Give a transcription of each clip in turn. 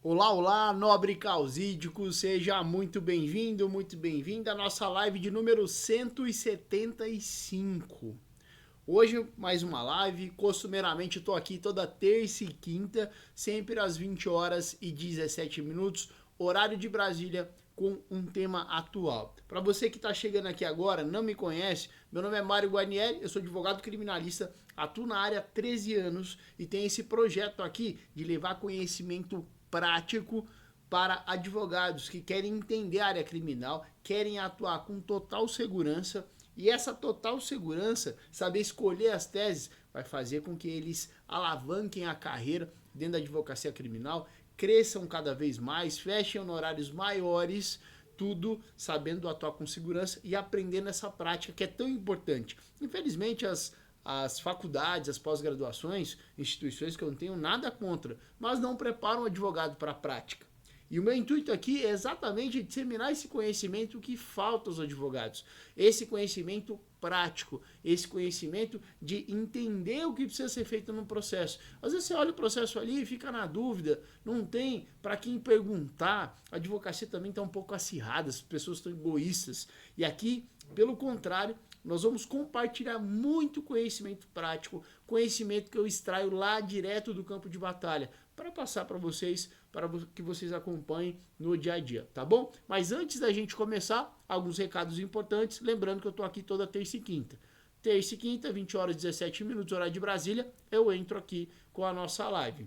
Olá, olá, nobre causídico, seja muito bem-vindo à nossa live de número 175. Hoje, mais uma live, costumeiramente estou aqui toda terça e quinta, sempre às 20 horas e 17 minutos, horário de Brasília, com um tema atual. Para você que está chegando aqui agora, não me conhece, meu nome é Mário Guarnieri, eu sou advogado criminalista, atuo na área há 13 anos e tenho esse projeto aqui de levar conhecimento prático para advogados que querem entender a área criminal, querem atuar com total segurança. E essa total segurança, saber escolher as teses, vai fazer com que eles alavanquem a carreira dentro da advocacia criminal, cresçam cada vez mais, fechem honorários maiores, tudo sabendo atuar com segurança e aprendendo essa prática que é tão importante. Infelizmente, as faculdades, as pós-graduações, instituições que eu não tenho nada contra, mas não preparam o advogado para a prática. E o meu intuito aqui é exatamente disseminar esse conhecimento que falta aos advogados. Esse conhecimento prático, esse conhecimento de entender o que precisa ser feito no processo. Às vezes você olha o processo ali e fica na dúvida, não tem para quem perguntar. A advocacia também está um pouco acirrada, as pessoas estão egoístas. E aqui, pelo contrário, nós vamos compartilhar muito conhecimento prático, conhecimento que eu extraio lá direto do campo de batalha, para passar para vocês, para que vocês acompanhem no dia a dia, tá bom? Mas antes da gente começar, alguns recados importantes, lembrando que eu tô aqui toda terça e quinta. Terça e quinta, 20 horas e 17 minutos, horário de Brasília, eu entro aqui com a nossa live.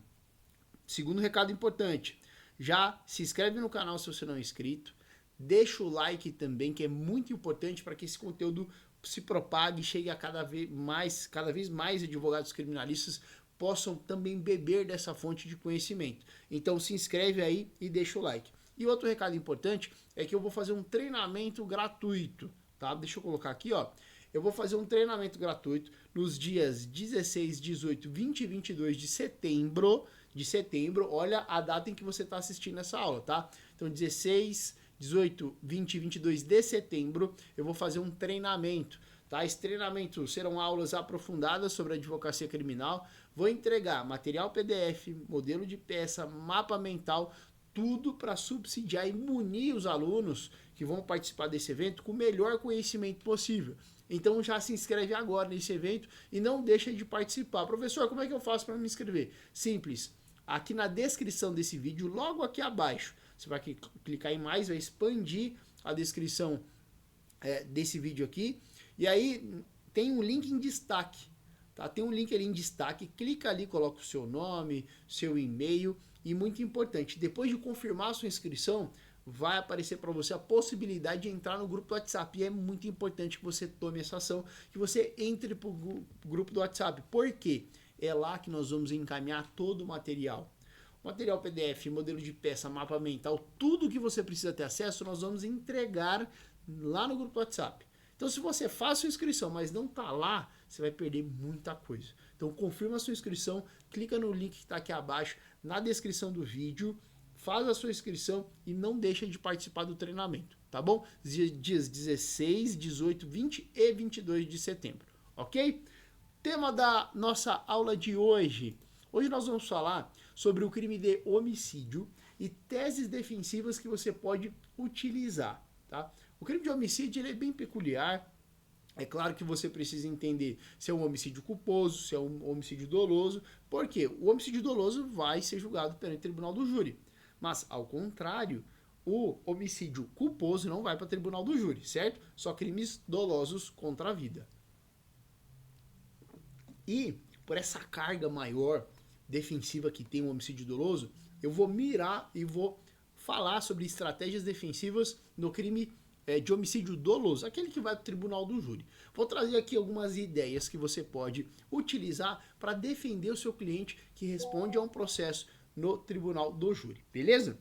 Segundo recado importante, já se inscreve no canal se você não é inscrito, deixa o like também, que é muito importante para que esse conteúdo se propague e chegue a cada vez mais advogados criminalistas possam também beber dessa fonte de conhecimento. Então se inscreve aí e deixa o like. E outro recado importante é que eu vou fazer um treinamento gratuito, tá? Deixa eu colocar aqui, ó. Eu vou fazer um treinamento gratuito nos dias 16, 18, 20 e 22 de setembro. Olha a data em que você está assistindo essa aula, tá? Então 16, 18, 20 e 22 de setembro eu vou fazer um treinamento. Tá? Esse treinamento serão aulas aprofundadas sobre advocacia criminal. Vou entregar material PDF, modelo de peça, mapa mental, tudo para subsidiar e munir os alunos que vão participar desse evento com o melhor conhecimento possível. Então já se inscreve agora nesse evento e não deixa de participar. Professor, como é que eu faço para me inscrever? Simples. Aqui na descrição desse vídeo, logo aqui abaixo, você vai clicar em mais, vai expandir a descrição desse vídeo aqui. E aí tem um link em destaque, tá? Tem um link ali em destaque, clica ali, coloca o seu nome, seu e-mail e muito importante, depois de confirmar a sua inscrição, vai aparecer para você a possibilidade de entrar no grupo do WhatsApp. E é muito importante que você tome essa ação, que você entre para o grupo do WhatsApp. Por quê? É lá que nós vamos encaminhar todo o material. Material PDF, modelo de peça, mapa mental, tudo que você precisa ter acesso, nós vamos entregar lá no grupo do WhatsApp. Então, se você faz sua inscrição, mas não está lá, você vai perder muita coisa. Então, confirma a sua inscrição, clica no link que está aqui abaixo, na descrição do vídeo, faz a sua inscrição e não deixa de participar do treinamento, tá bom? Dias 16, 18, 20 e 22 de setembro, ok? Tema da nossa aula de hoje. Hoje nós vamos falar sobre o crime de homicídio e teses defensivas que você pode utilizar, tá? O crime de homicídio ele é bem peculiar. É claro que você precisa entender se é um homicídio culposo, se é um homicídio doloso, porque o homicídio doloso vai ser julgado perante o tribunal do júri. Mas, ao contrário, o homicídio culposo não vai para o tribunal do júri, certo? Só crimes dolosos contra a vida. E, por essa carga maior defensiva que tem o homicídio doloso, eu vou mirar e vou falar sobre estratégias defensivas no crime de homicídio doloso, aquele que vai para o tribunal do júri. Vou trazer aqui algumas ideias que você pode utilizar para defender o seu cliente que responde a um processo no tribunal do júri, beleza?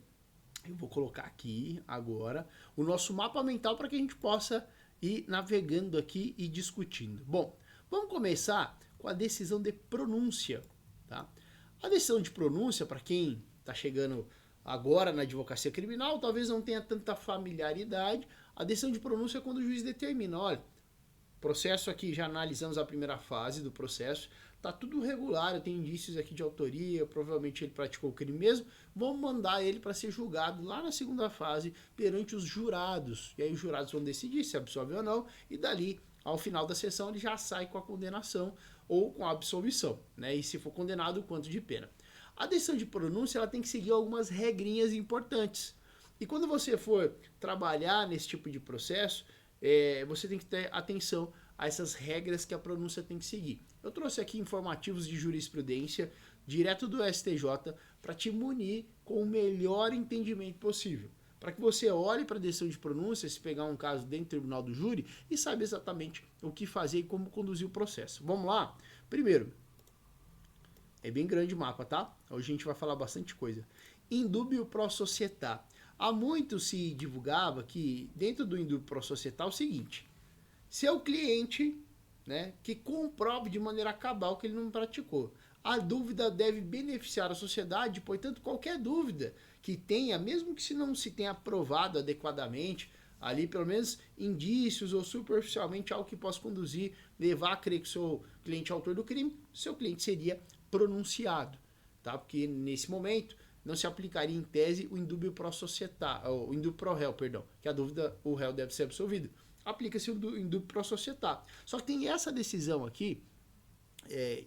Eu vou colocar aqui agora o nosso mapa mental para que a gente possa ir navegando aqui e discutindo. Bom, vamos começar com a decisão de pronúncia, tá? A decisão de pronúncia, para quem está chegando agora na advocacia criminal, talvez não tenha tanta familiaridade. A decisão de pronúncia é quando o juiz determina, olha, processo aqui, já analisamos a primeira fase do processo, tá tudo regular, eu tenho indícios aqui de autoria, provavelmente ele praticou o crime mesmo, vamos mandar ele para ser julgado lá na segunda fase perante os jurados. E aí os jurados vão decidir se absolve ou não, e dali, ao final da sessão, ele já sai com a condenação ou com a absolvição, né? E se for condenado, o quanto de pena. A decisão de pronúncia ela tem que seguir algumas regrinhas importantes. E quando você for trabalhar nesse tipo de processo, você tem que ter atenção a essas regras que a pronúncia tem que seguir. Eu trouxe aqui informativos de jurisprudência direto do STJ para te munir com o melhor entendimento possível. Para que você olhe para a decisão de pronúncia, se pegar um caso dentro do tribunal do júri, e saiba exatamente o que fazer e como conduzir o processo. Vamos lá? Primeiro, é bem grande o mapa, tá? Hoje a gente vai falar bastante coisa. Indúbio pro società. Há muito se divulgava que dentro do indúbio pro società é o seguinte: se é o cliente, né, que comprove de maneira cabal que ele não praticou. A dúvida deve beneficiar a sociedade, portanto, qualquer dúvida que tenha, mesmo que se não se tenha provado adequadamente, ali pelo menos indícios ou superficialmente algo que possa conduzir, levar a crer que o seu cliente é autor do crime, seu cliente seria pronunciado, tá? Porque nesse momento não se aplicaria em tese o indúbio pro società, o indúbio pro réu, perdão, que a dúvida o réu deve ser absolvido. Aplica-se o indúbio pro società. Só que tem essa decisão aqui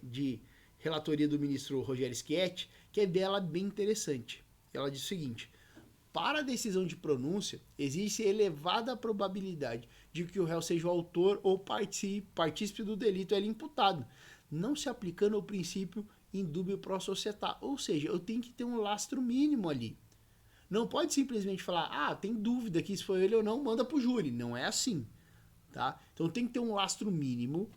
de relatoria do ministro Rogério Schietti, que é dela bem interessante. Ela diz o seguinte: para a decisão de pronúncia, existe elevada probabilidade de que o réu seja o autor ou partícipe do delito ele imputado, não se aplicando o princípio indúbio pro società. Ou seja, eu tenho que ter um lastro mínimo ali. Não pode simplesmente falar, tem dúvida que se foi ele ou não, manda pro júri. Não é assim, tá? Então tem que ter um lastro mínimo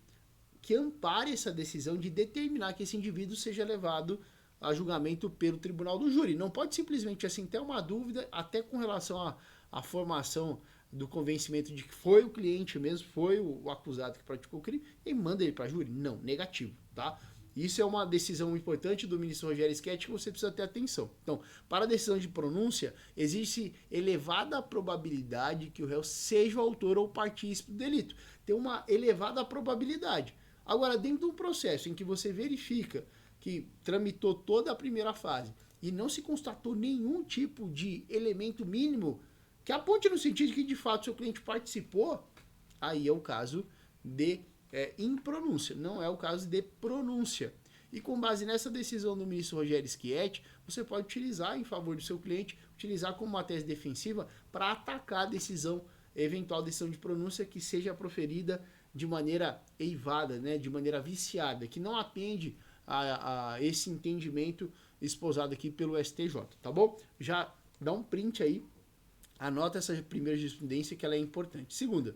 que ampare essa decisão de determinar que esse indivíduo seja levado a julgamento pelo tribunal do júri. Não pode simplesmente assim ter uma dúvida, até com relação à formação do convencimento de que foi o cliente mesmo, foi o acusado que praticou o crime, e manda ele para júri. Não, negativo, tá? Isso é uma decisão importante do ministro Rogério Schietti que você precisa ter atenção. Então, para a decisão de pronúncia, existe elevada probabilidade que o réu seja o autor ou partícipe do delito. Tem uma elevada probabilidade. Agora, dentro de um processo em que você verifica que tramitou toda a primeira fase e não se constatou nenhum tipo de elemento mínimo que aponte no sentido de que, de fato, seu cliente participou, aí é o caso de impronúncia, não é o caso de pronúncia. E com base nessa decisão do ministro Rogério Schietti, você pode utilizar em favor do seu cliente, utilizar como uma tese defensiva para atacar a decisão, eventual decisão de pronúncia que seja proferida de maneira eivada, né, de maneira viciada, que não atende a esse entendimento esposado aqui pelo STJ, tá bom? Já dá um print aí, anota essa primeira jurisprudência que ela é importante. Segunda,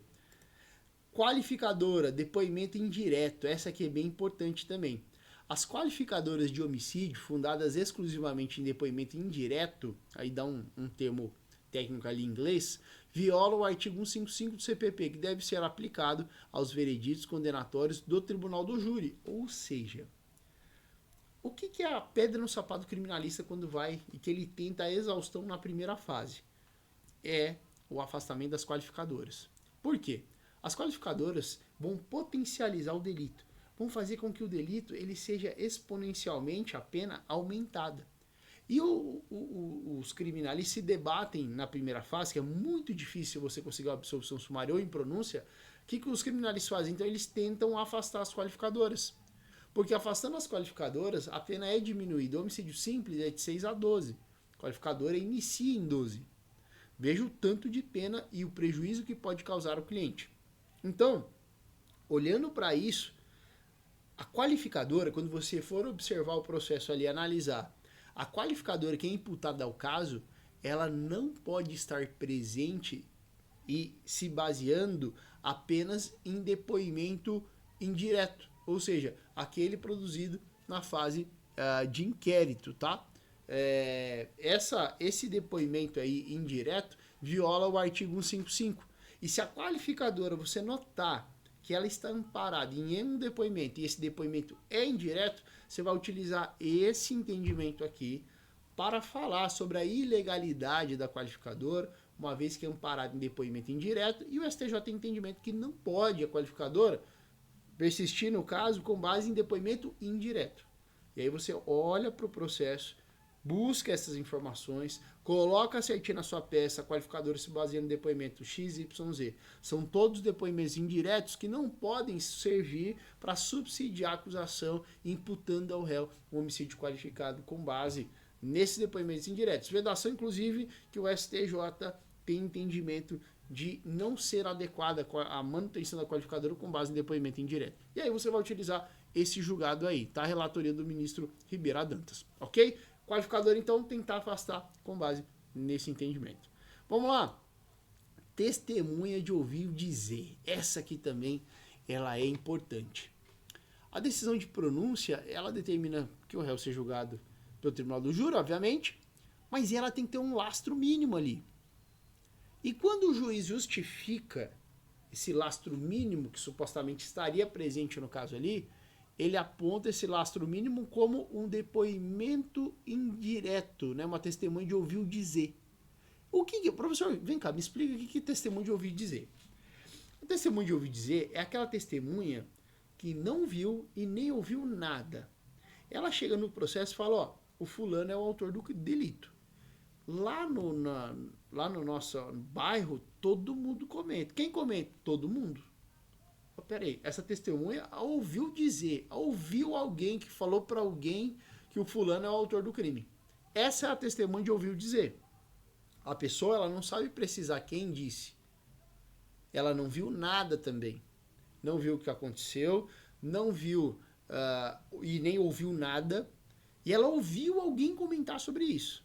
qualificadora, depoimento indireto, essa aqui é bem importante também. As qualificadoras de homicídio, fundadas exclusivamente em depoimento indireto, aí dá um termo técnico ali em inglês, violam o artigo 155 do CPP, que deve ser aplicado aos vereditos condenatórios do tribunal do júri. Ou seja, o que é a pedra no sapato do criminalista quando vai e que ele tenta a exaustão na primeira fase? É o afastamento das qualificadoras. Por quê? As qualificadoras vão potencializar o delito, vão fazer com que o delito ele seja exponencialmente a pena aumentada. E os criminalistas se debatem na primeira fase, que é muito difícil você conseguir uma absolvição sumária ou em pronúncia. O que os criminalistas fazem? Então eles tentam afastar as qualificadoras. Porque afastando as qualificadoras, a pena é diminuída. O homicídio simples é de 6 a 12. A qualificadora inicia em 12. Veja o tanto de pena e o prejuízo que pode causar ao cliente. Então, olhando para isso, a qualificadora, quando você for observar o processo ali, analisar, a qualificadora que é imputada ao caso, ela não pode estar presente e se baseando apenas em depoimento indireto, ou seja, aquele produzido na fase de inquérito, tá? Esse depoimento aí indireto viola o artigo 155. E se a qualificadora você notar que ela está amparada em um depoimento e esse depoimento é indireto, você vai utilizar esse entendimento aqui para falar sobre a ilegalidade da qualificadora, uma vez que é amparada em depoimento indireto, e o STJ tem entendimento que não pode a qualificadora persistir no caso com base em depoimento indireto. E aí você olha para o processo, busca essas informações, coloca certinho na sua peça, a qualificadora se baseia no depoimento XYZ. São todos depoimentos indiretos que não podem servir para subsidiar a acusação, imputando ao réu um homicídio qualificado com base nesses depoimentos indiretos. Vedação, inclusive, que o STJ tem entendimento de não ser adequada a manutenção da qualificadora com base em depoimento indireto. E aí você vai utilizar esse julgado aí, tá? A relatoria do ministro Ribeiro Dantas, ok? Qualificador, então, tentar afastar com base nesse entendimento. Vamos lá. Testemunha de ouvir dizer. Essa aqui também, ela é importante. A decisão de pronúncia, ela determina que o réu seja julgado pelo tribunal do júri, obviamente, mas ela tem que ter um lastro mínimo ali. E quando o juiz justifica esse lastro mínimo que supostamente estaria presente no caso ali, ele aponta esse lastro mínimo como um depoimento indireto, né? Uma testemunha de ouvir dizer. O que, professor, vem cá, me explica o que é testemunha de ouvir dizer. A testemunha de ouvir dizer é aquela testemunha que não viu e nem ouviu nada. Ela chega no processo e fala, ó, o fulano é o autor do delito. Lá no nosso bairro, todo mundo comenta. Quem comenta? Todo mundo. Peraí, essa testemunha ouviu dizer, ouviu alguém que falou para alguém que o fulano é o autor do crime. Essa é a testemunha de ouviu dizer. A pessoa, ela não sabe precisar quem disse. Ela não viu nada também. Não viu o que aconteceu, não viu e nem ouviu nada. E ela ouviu alguém comentar sobre isso.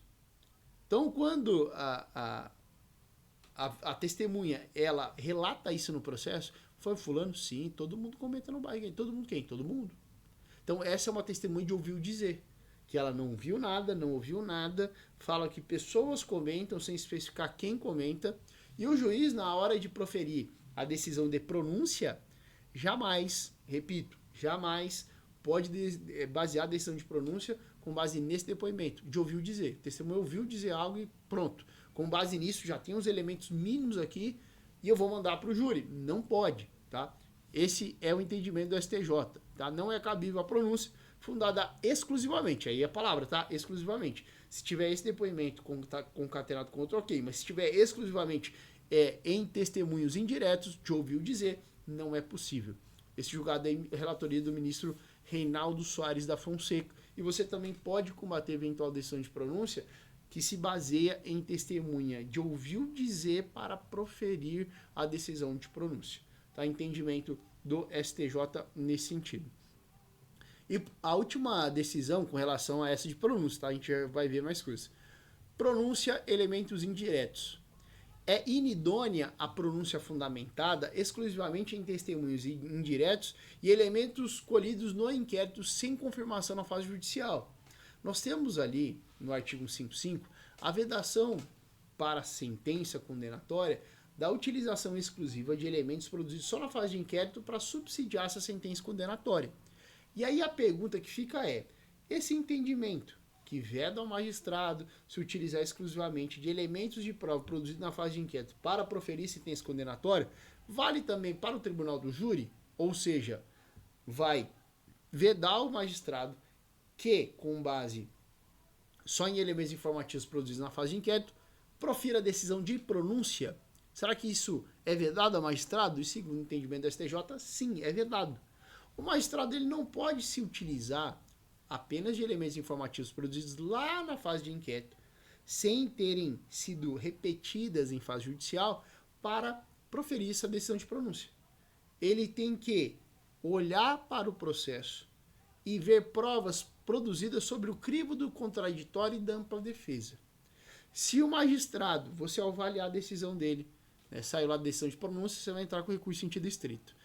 Então, quando a testemunha, ela relata isso no processo, foi fulano? Sim, todo mundo comenta no bairro. Todo mundo quem? Todo mundo. Então, essa é uma testemunha de ouviu dizer. Que ela não viu nada, não ouviu nada, fala que pessoas comentam sem especificar quem comenta, e o juiz, na hora de proferir a decisão de pronúncia, jamais, repito, jamais pode basear a decisão de pronúncia com base nesse depoimento, de ouviu dizer. O testemunho ouviu dizer algo e pronto. Com base nisso, já tem os elementos mínimos aqui e eu vou mandar para o júri. Não pode, tá? Esse é o entendimento do STJ, tá? Não é cabível a pronúncia fundada exclusivamente, aí é a palavra, tá? Exclusivamente. Se tiver esse depoimento concatenado com outro, ok, mas se tiver exclusivamente em testemunhos indiretos, de ouviu dizer, não é possível. Esse julgado é relatoria do ministro Reinaldo Soares da Fonseca, e você também pode combater eventual decisão de pronúncia que se baseia em testemunha de ouviu dizer para proferir a decisão de pronúncia. Tá? Entendimento do STJ nesse sentido. E a última decisão com relação a essa de pronúncia, tá? A gente já vai ver mais coisas. Pronúncia, elementos indiretos. É inidônea a pronúncia fundamentada exclusivamente em testemunhos indiretos e elementos colhidos no inquérito sem confirmação na fase judicial. Nós temos ali, no artigo 155, a vedação para sentença condenatória da utilização exclusiva de elementos produzidos só na fase de inquérito para subsidiar essa sentença condenatória. E aí a pergunta que fica é, esse entendimento que veda ao magistrado se utilizar exclusivamente de elementos de prova produzidos na fase de inquérito para proferir sentença condenatória, vale também para o tribunal do júri? Ou seja, vai vedar ao magistrado que, com base só em elementos informativos produzidos na fase de inquérito, profira a decisão de pronúncia. Será que isso é vedado ao magistrado? E segundo o entendimento da STJ, sim, é vedado. O magistrado ele não pode se utilizar apenas de elementos informativos produzidos lá na fase de inquérito, sem terem sido repetidas em fase judicial, para proferir essa decisão de pronúncia. Ele tem que olhar para o processo e ver provas produzidas sobre o crivo do contraditório e da ampla defesa. Se o magistrado, você ao avaliar a decisão dele, saiu lá da decisão de pronúncia, você vai entrar com recurso em sentido estrito.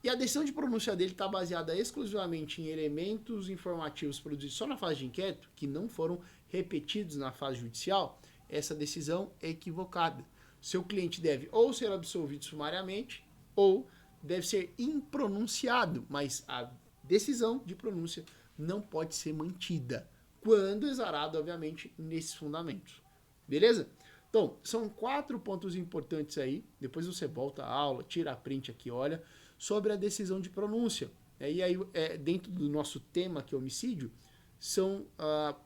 E a decisão de pronúncia dele está baseada exclusivamente em elementos informativos produzidos só na fase de inquérito, que não foram repetidos na fase judicial, essa decisão é equivocada. Seu cliente deve ou ser absolvido sumariamente, ou deve ser impronunciado, mas a decisão de pronúncia não pode ser mantida, quando exarado, obviamente, nesses fundamentos. Beleza? Então, são 4 pontos importantes aí, depois você volta à aula, tira a print aqui, olha, sobre a decisão de pronúncia. E aí, dentro do nosso tema, que é homicídio, são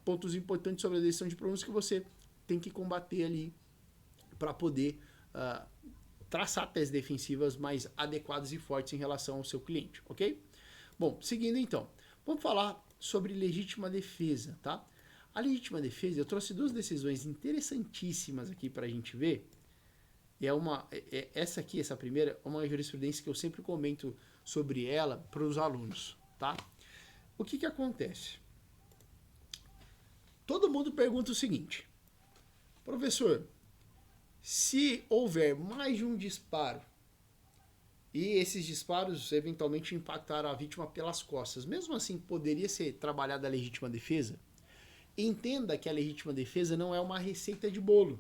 pontos importantes sobre a decisão de pronúncia que você tem que combater ali para poder traçar teses defensivas mais adequadas e fortes em relação ao seu cliente, ok? Bom, seguindo então, vamos falar sobre legítima defesa, tá? A legítima defesa, eu trouxe duas decisões interessantíssimas aqui para a gente ver. Essa primeira, é uma jurisprudência que eu sempre comento sobre ela para os alunos, tá? O que acontece? Todo mundo pergunta o seguinte: professor, se houver mais de um disparo e esses disparos eventualmente impactaram a vítima pelas costas, mesmo assim poderia ser trabalhada a legítima defesa? Entenda que a legítima defesa não é uma receita de bolo.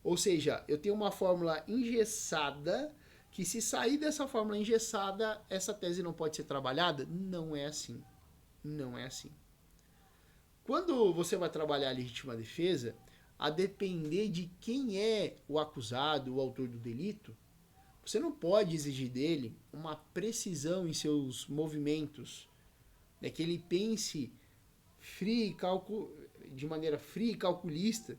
Ou seja, eu tenho uma fórmula engessada que, se sair dessa fórmula engessada, essa tese não pode ser trabalhada? Não é assim. Não é assim. Quando você vai trabalhar a legítima defesa, a depender de quem é o acusado, o autor do delito, você não pode exigir dele uma precisão em seus movimentos, né, que ele pense de maneira fria e calculista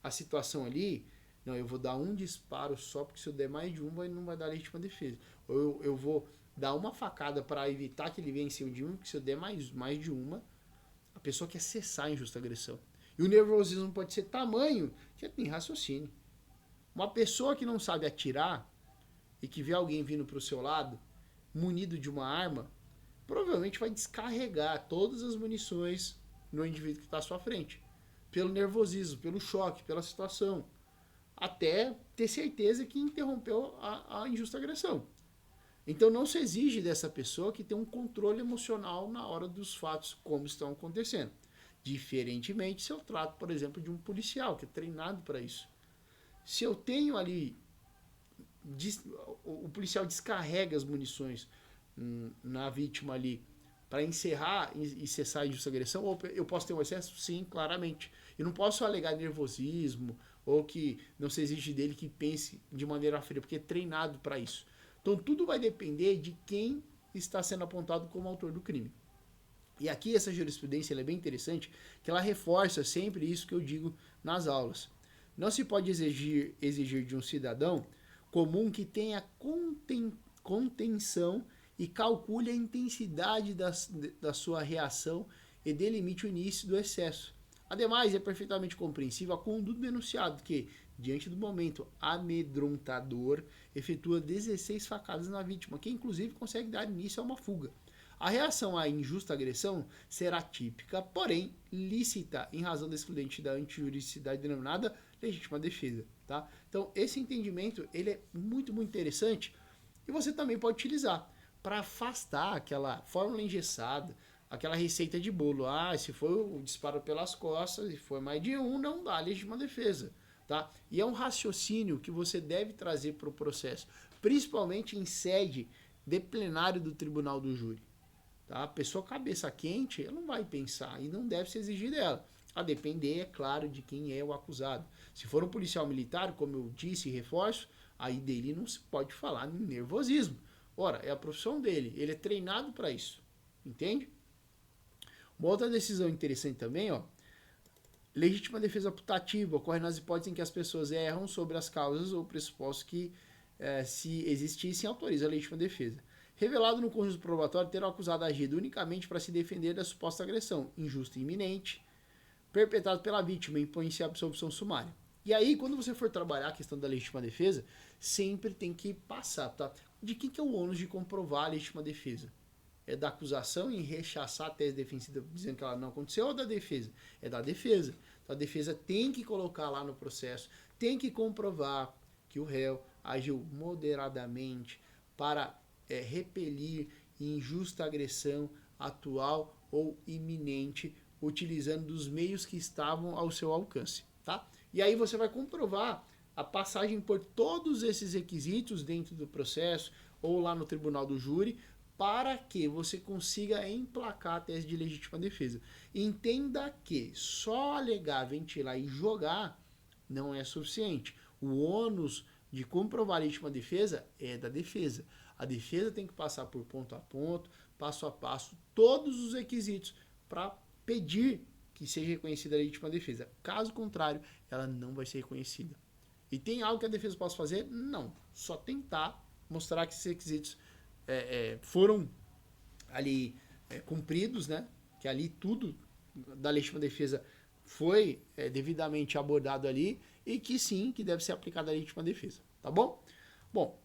a situação ali. Não, eu vou dar um disparo só, porque se eu der mais de um, não vai dar legítima defesa. Ou eu vou dar uma facada para evitar que ele venha em cima de um, porque se eu der mais de uma, a pessoa quer cessar a injusta agressão. E o nervosismo pode ser tamanho que tem raciocínio. Uma pessoa que não sabe atirar e que vê alguém vindo para o seu lado, munido de uma arma, provavelmente vai descarregar todas as munições no indivíduo que está à sua frente. Pelo nervosismo, pelo choque, pela situação. Até ter certeza que interrompeu a injusta agressão. Então não se exige dessa pessoa que tenha um controle emocional na hora dos fatos como estão acontecendo. Diferentemente se eu trato, por exemplo, de um policial que é treinado para isso. Se eu tenho ali, o policial descarrega as munições na vítima ali para encerrar e cessar a injusta agressão, ou eu posso ter um excesso? Sim, claramente. Eu não posso alegar nervosismo ou que não se exige dele que pense de maneira fria, porque é treinado para isso. Então tudo vai depender de quem está sendo apontado como autor do crime. E aqui essa jurisprudência é bem interessante, que ela reforça sempre isso que eu digo nas aulas. Não se pode exigir de um cidadão comum que tenha contenção e calcule a intensidade da sua reação e delimite o início do excesso. Ademais, é perfeitamente compreensível a conduta do denunciado, que, diante do momento amedrontador, efetua 16 facadas na vítima, que inclusive consegue dar início a uma fuga. A reação à injusta agressão será típica, porém lícita, em razão da excludente da antijuridicidade denominada legítima defesa. Tá? Então, esse entendimento ele é muito, muito interessante e você também pode utilizar para afastar aquela fórmula engessada, aquela receita de bolo. Se foi o disparo pelas costas e foi mais de um, não dá legítima defesa. Tá? E é um raciocínio que você deve trazer para o processo, principalmente em sede de plenário do tribunal do júri. Tá? A pessoa cabeça quente, ela não vai pensar e não deve se exigir dela. A depender, é claro, de quem é o acusado. Se for um policial militar, como eu disse e reforço, aí dele não se pode falar em nervosismo. Ora, é a profissão dele, ele é treinado para isso. Entende? Uma outra decisão interessante também, legítima defesa putativa ocorre nas hipóteses em que as pessoas erram sobre as causas ou pressupostos que, se existissem, autoriza a legítima defesa. Revelado no conjunto probatório ter o acusado agido unicamente para se defender da suposta agressão injusta e iminente, perpetrado pela vítima, impõe-se a absolvição sumária. E aí, quando você for trabalhar a questão da legítima defesa, sempre tem que passar, tá? De quem que é o ônus de comprovar a legítima defesa? É da acusação em rechaçar a tese defensiva dizendo que ela não aconteceu, ou da defesa? É da defesa. Então a defesa tem que colocar lá no processo, tem que comprovar que o réu agiu moderadamente para repelir injusta agressão atual ou iminente, utilizando dos meios que estavam ao seu alcance. Tá? E aí você vai comprovar a passagem por todos esses requisitos dentro do processo ou lá no tribunal do júri, para que você consiga emplacar a tese de legítima defesa. Entenda que só alegar, ventilar e jogar não é suficiente. O ônus de comprovar a legítima defesa é da defesa. A defesa tem que passar por ponto a ponto, passo a passo, todos os requisitos para pedir que seja reconhecida a legítima defesa. Caso contrário, ela não vai ser reconhecida. E tem algo que a defesa possa fazer? Não. Só tentar mostrar que esses requisitos foram ali cumpridos, né? Que ali tudo da legítima defesa foi devidamente abordado ali e que sim, que deve ser aplicada a legítima defesa, tá bom? Bom,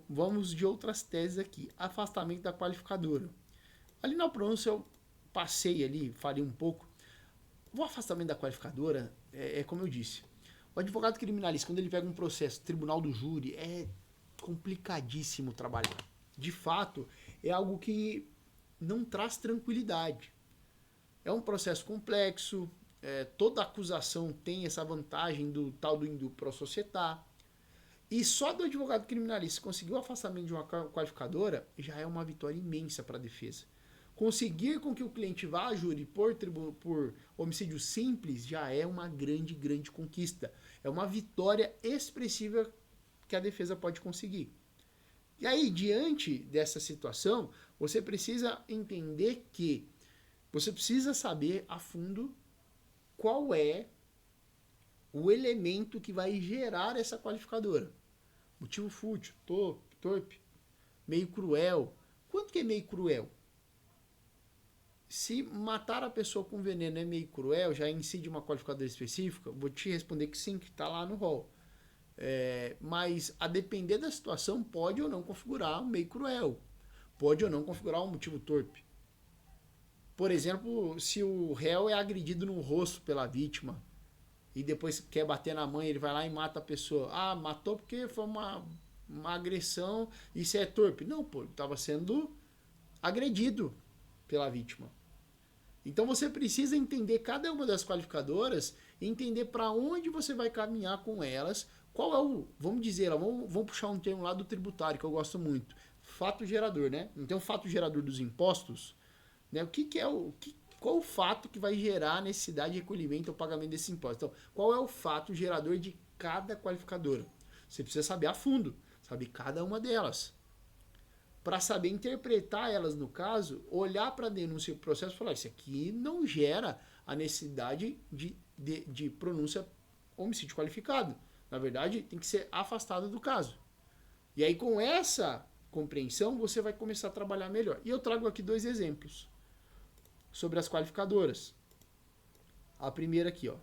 vamos de outras teses aqui. Afastamento da qualificadora. Ali na pronúncia eu passei ali, falei um pouco. O afastamento da qualificadora como eu disse. O advogado criminalista, quando ele pega um processo, tribunal do júri, é complicadíssimo trabalhar. De fato, é algo que não traz tranquilidade. É um processo complexo, toda acusação tem essa vantagem do tal do indúbio pro società. E só do advogado criminalista conseguir o afastamento de uma qualificadora já é uma vitória imensa para a defesa. Conseguir com que o cliente vá a júri por homicídio simples já é uma grande, grande conquista. É uma vitória expressiva que a defesa pode conseguir. E aí, diante dessa situação, você precisa entender que você precisa saber a fundo qual é o elemento que vai gerar essa qualificadora. Motivo fútil, torpe, meio cruel. Quanto que é meio cruel? Se matar a pessoa com veneno é meio cruel, já incide uma qualificadora específica, vou te responder que sim, que está lá no rol. Mas a depender da situação, pode ou não configurar um meio cruel. Pode ou não configurar um motivo torpe. Por exemplo, se o réu é agredido no rosto pela vítima e depois quer bater na mãe, ele vai lá e mata a pessoa. Ah, matou porque foi uma agressão, isso é torpe. Não, pô, ele estava sendo agredido pela vítima. Então você precisa entender cada uma das qualificadoras e entender para onde você vai caminhar com elas. Qual é o, vamos dizer, vamos puxar um termo lá do tributário que eu gosto muito, fato gerador, né? Então, o fato gerador dos impostos, né? Qual o fato que vai gerar a necessidade de recolhimento ou pagamento desse imposto? Então, qual é o fato gerador de cada qualificadora? Você precisa saber a fundo, saber cada uma delas. Para saber interpretar elas no caso, olhar para a denúncia e o processo e falar, isso aqui não gera a necessidade de pronúncia homicídio qualificado. Na verdade, tem que ser afastado do caso. E aí, com essa compreensão, você vai começar a trabalhar melhor. E eu trago aqui 2 exemplos sobre as qualificadoras. A primeira aqui, ó.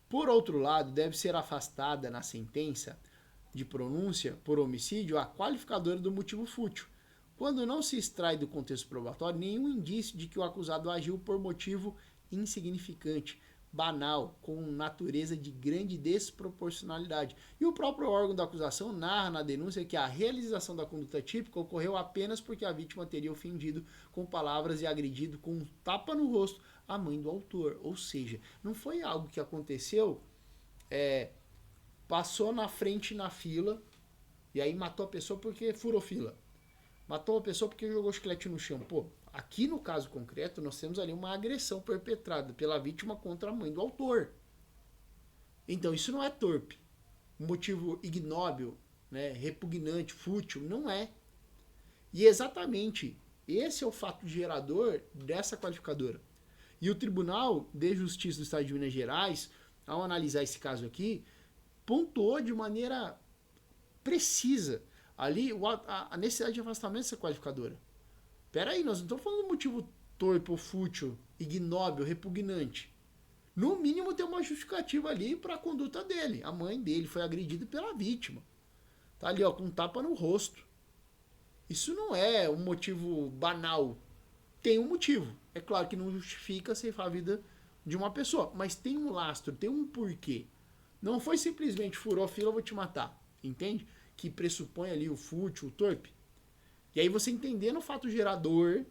Por outro lado, deve ser afastada na sentença de pronúncia por homicídio a qualificadora do motivo fútil, quando não se extrai do contexto probatório nenhum indício de que o acusado agiu por motivo insignificante, banal, com natureza de grande desproporcionalidade. E o próprio órgão da acusação narra na denúncia que a realização da conduta típica ocorreu apenas porque a vítima teria ofendido com palavras e agredido com um tapa no rosto a mãe do autor. Ou seja, não foi algo que aconteceu, passou na frente na fila e aí matou a pessoa porque furou fila. Matou a pessoa porque jogou chiclete no chão. Pô, aqui no caso concreto, nós temos ali uma agressão perpetrada pela vítima contra a mãe do autor. Então, isso não é torpe. Um motivo ignóbil, né, repugnante, fútil, não é. E exatamente esse é o fato gerador dessa qualificadora. E o Tribunal de Justiça do Estado de Minas Gerais, ao analisar esse caso aqui, pontuou de maneira precisa ali a necessidade de afastamento dessa qualificadora. Peraí, nós não estamos falando de motivo torpe ou fútil, ignóbil, repugnante. No mínimo tem uma justificativa ali para a conduta dele. A mãe dele foi agredida pela vítima. Tá ali, ó, com um tapa no rosto. Isso não é um motivo banal. Tem um motivo. É claro que não justifica ceifar a vida de uma pessoa, mas tem um lastro, tem um porquê. Não foi simplesmente furou a fila, eu vou te matar. Entende? Que pressupõe ali o fútil, o torpe. E aí você entendendo o fato gerador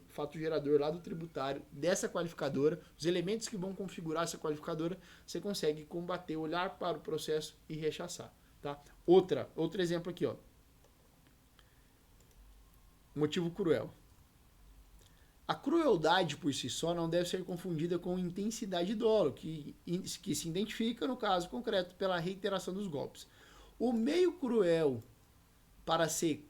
lá do tributário, dessa qualificadora, os elementos que vão configurar essa qualificadora, você consegue combater, olhar para o processo e rechaçar. Tá? Outro exemplo aqui, ó. Motivo cruel. A crueldade por si só não deve ser confundida com intensidade de dolo, que se identifica, no caso concreto, pela reiteração dos golpes. O meio cruel para ser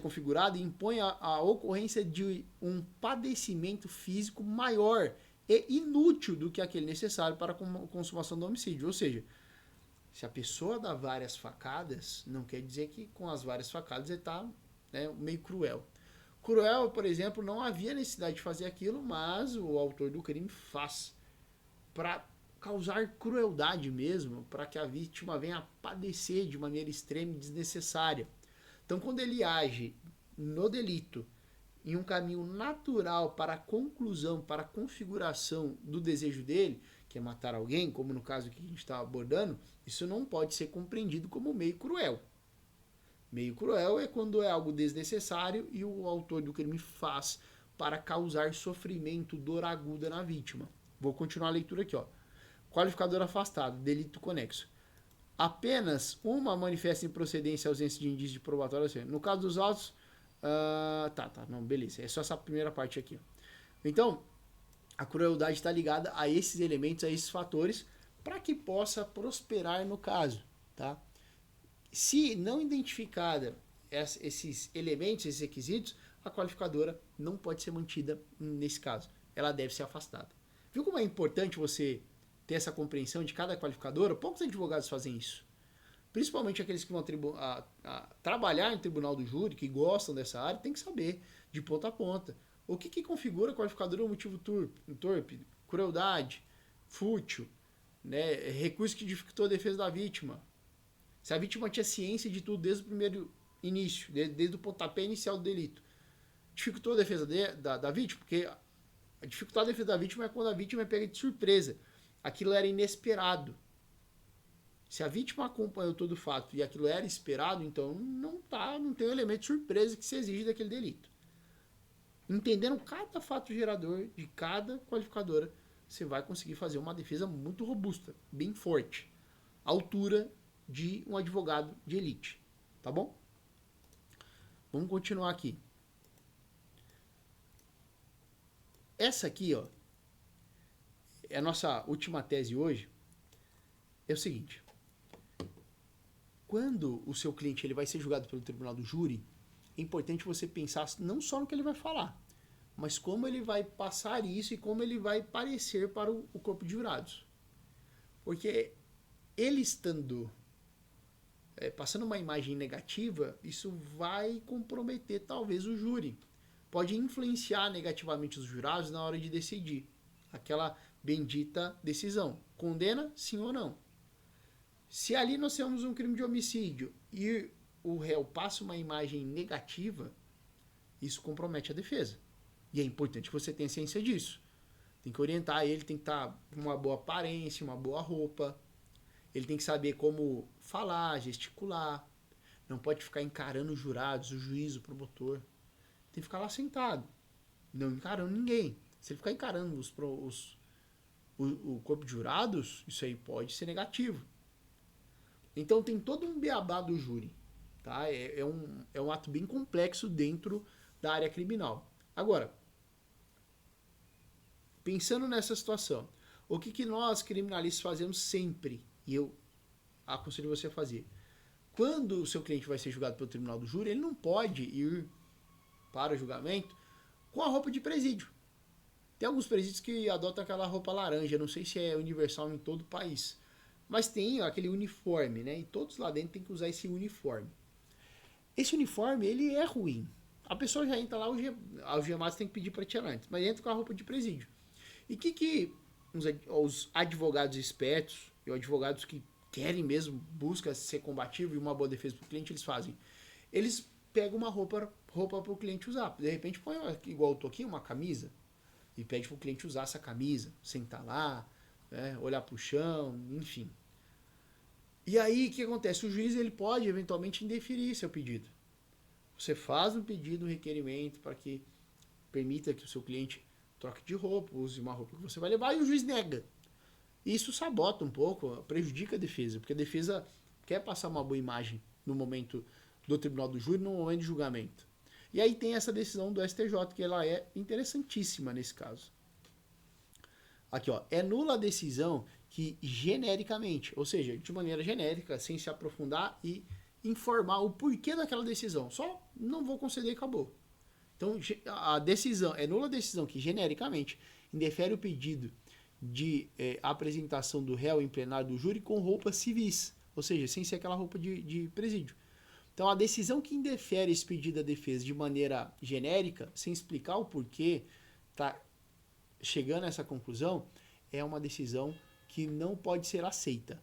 configurado impõe a ocorrência de um padecimento físico maior e inútil do que aquele necessário para a consumação do homicídio. Ou seja, se a pessoa dá várias facadas, não quer dizer que com as várias facadas ele está, né, meio cruel. Cruel, por exemplo, não havia necessidade de fazer aquilo, mas o autor do crime faz para causar crueldade mesmo, para que a vítima venha a padecer de maneira extrema e desnecessária. Então, quando ele age no delito em um caminho natural para a conclusão, para a configuração do desejo dele, que é matar alguém, como no caso que a gente está abordando, isso não pode ser compreendido como meio cruel. Meio cruel é quando é algo desnecessário e o autor do crime faz para causar sofrimento, dor aguda na vítima. Vou continuar a leitura aqui, ó. Qualificador afastado, delito conexo. Apenas uma manifesta improcedência e ausência de indício de probatório. No caso dos autos, não, beleza. É só essa primeira parte aqui. Então, a crueldade está ligada a esses elementos, a esses fatores, para que possa prosperar no caso, tá? Se não identificada esses elementos, esses requisitos, a qualificadora não pode ser mantida nesse caso. Ela deve ser afastada. Viu como é importante você ter essa compreensão de cada qualificadora? Poucos advogados fazem isso. Principalmente aqueles que vão trabalhar em tribunal do júri, que gostam dessa área, tem que saber de ponta a ponta. O que configura a qualificadora é um motivo torpe, crueldade, fútil, né, recurso que dificultou a defesa da vítima. Se a vítima tinha ciência de tudo desde o primeiro início, desde o pontapé inicial do delito, dificultou a defesa da vítima, porque dificultar a defesa da vítima é quando a vítima é pega de surpresa. Aquilo era inesperado. Se a vítima acompanhou todo o fato e aquilo era esperado, então não tem um elemento de surpresa que se exige daquele delito. Entendendo cada fato gerador de cada qualificadora, você vai conseguir fazer uma defesa muito robusta, bem forte. À altura de um advogado de elite, tá bom? Vamos continuar aqui. Essa aqui, ó, é a nossa última tese hoje. É o seguinte: quando o seu cliente ele vai ser julgado pelo tribunal do júri, é importante você pensar não só no que ele vai falar, mas como ele vai passar isso e como ele vai parecer para o corpo de jurados. Porque ele estando passando uma imagem negativa, isso vai comprometer talvez o júri. Pode influenciar negativamente os jurados na hora de decidir aquela bendita decisão. Condena, sim ou não? Se ali nós temos um crime de homicídio e o réu passa uma imagem negativa, isso compromete a defesa. E é importante que você tenha ciência disso. Tem que orientar ele, tem que estar com uma boa aparência, uma boa roupa. Ele tem que saber como falar, gesticular. Não pode ficar encarando os jurados, o juiz, o promotor. Tem que ficar lá sentado, não encarando ninguém. Se ele ficar encarando o corpo de jurados, isso aí pode ser negativo. Então tem todo um beabá do júri. Tá? É um ato bem complexo dentro da área criminal. Agora, pensando nessa situação, o que nós criminalistas fazemos sempre, e eu aconselho você a fazer? Quando o seu cliente vai ser julgado pelo tribunal do júri, ele não pode ir para o julgamento com a roupa de presídio. Tem alguns presídios que adotam aquela roupa laranja, não sei se é universal em todo o país, mas tem aquele uniforme, né? E todos lá dentro tem que usar esse uniforme. Esse uniforme, ele é ruim. A pessoa já entra lá, algemado tem que pedir para tirar antes, mas entra com a roupa de presídio. E que os advogados espertos e os advogados que querem mesmo, buscam ser combativo e uma boa defesa para o cliente, eles fazem? Eles pegam uma roupa para o cliente usar. De repente põe, igual eu tô aqui, uma camisa, e pede para o cliente usar essa camisa, sentar lá, né, olhar para o chão, enfim. E aí, o que acontece? O juiz ele pode, eventualmente, indeferir seu pedido. Você faz um pedido, um requerimento para que permita que o seu cliente troque de roupa, use uma roupa que você vai levar, e o juiz nega. Isso sabota um pouco, prejudica a defesa, porque a defesa quer passar uma boa imagem no momento do tribunal do júri, no momento de julgamento. E aí tem essa decisão do STJ, que ela é interessantíssima nesse caso. Aqui, ó, é nula a decisão que genericamente, ou seja, de maneira genérica, sem se aprofundar e informar o porquê daquela decisão. Só não vou conceder e acabou. Então, a decisão, é nula a decisão que genericamente indefere o pedido de apresentação do réu em plenário do júri com roupas civis, ou seja, sem ser aquela roupa de presídio. Então, a decisão que indefere esse pedido da defesa de maneira genérica, sem explicar o porquê, tá chegando a essa conclusão, é uma decisão que não pode ser aceita,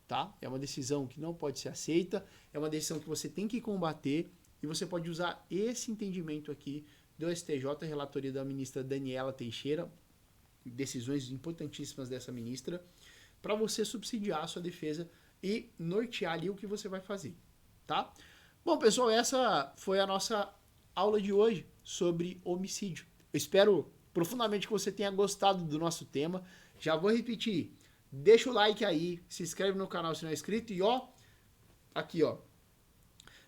tá? É uma decisão que não pode ser aceita, é uma decisão que você tem que combater, e você pode usar esse entendimento aqui do STJ, relatoria da ministra Daniela Teixeira, decisões importantíssimas dessa ministra, para você subsidiar a sua defesa e nortear ali o que você vai fazer, tá? Bom, pessoal, essa foi a nossa aula de hoje sobre homicídio. Eu espero profundamente que você tenha gostado do nosso tema. Já vou repetir, deixa o like aí, se inscreve no canal se não é inscrito e ó, aqui ó,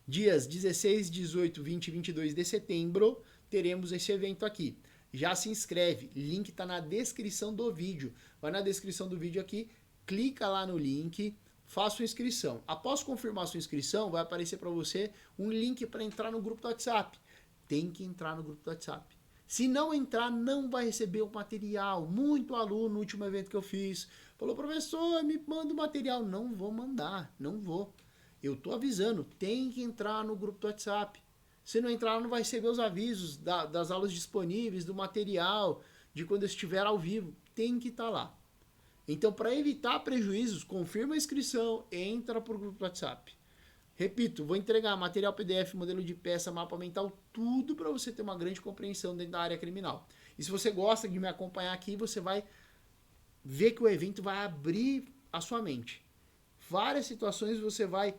dias 16, 18, 20 e 22 de setembro, teremos esse evento aqui. Já se inscreve, link está na descrição do vídeo. Vai na descrição do vídeo aqui, clica lá no link, faça sua inscrição. Após confirmar sua inscrição, vai aparecer para você um link para entrar no grupo do WhatsApp. Tem que entrar no grupo do WhatsApp. Se não entrar, não vai receber o material. Muito aluno no último evento que eu fiz falou, professor, me manda o material. Não vou mandar, não vou. Eu tô avisando, tem que entrar no grupo do WhatsApp. Se não entrar, não vai receber os avisos das aulas disponíveis, do material, de quando eu estiver ao vivo. Tem que estar lá. Então, para evitar prejuízos, confirma a inscrição, entra para o grupo do WhatsApp. Repito, vou entregar material PDF, modelo de peça, mapa mental, tudo para você ter uma grande compreensão dentro da área criminal. E se você gosta de me acompanhar aqui, você vai ver que o evento vai abrir a sua mente. Várias situações você vai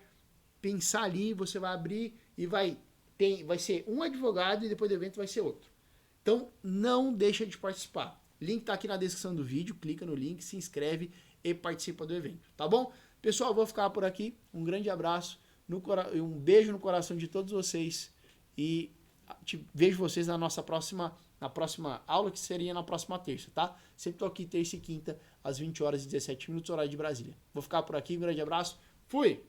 pensar ali, você vai abrir e vai ser um advogado e depois do evento vai ser outro. Então, não deixa de participar. Link está aqui na descrição do vídeo, clica no link, se inscreve e participa do evento, tá bom? Pessoal, vou ficar por aqui. Um grande abraço, um beijo no coração de todos vocês e vejo vocês na próxima aula, que seria na próxima terça, tá? Sempre tô aqui terça e quinta, às 20 horas e 17 minutos, horário de Brasília. Vou ficar por aqui, um grande abraço, fui!